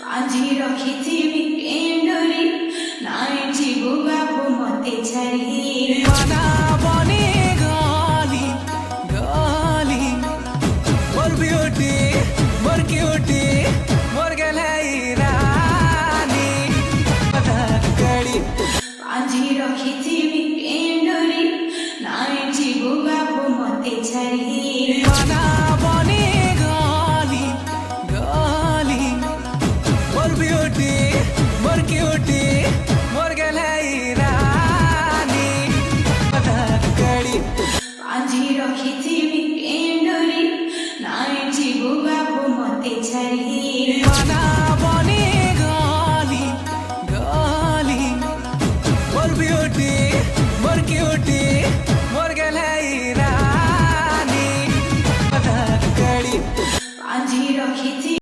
পাঁজি রখিছি পেন্ডরি নাই জীবু বাবু মতে ছাড়ি মানা বনে গালি গালি মোর বিউটি মোর কিউটি মোর গেলাই রানী গড়ি পাঁজি রখিছি পেন্ডরি নাই জীবু বাবু মতে ছাড়ি মানা বনে গালি গালি মোর বিউটি মোর কিউটি মোর গেলাই রানী গড়ি পাঁজি রখিছি পেন্ডরি নাই জীবু বাবু মতে ছাড়ি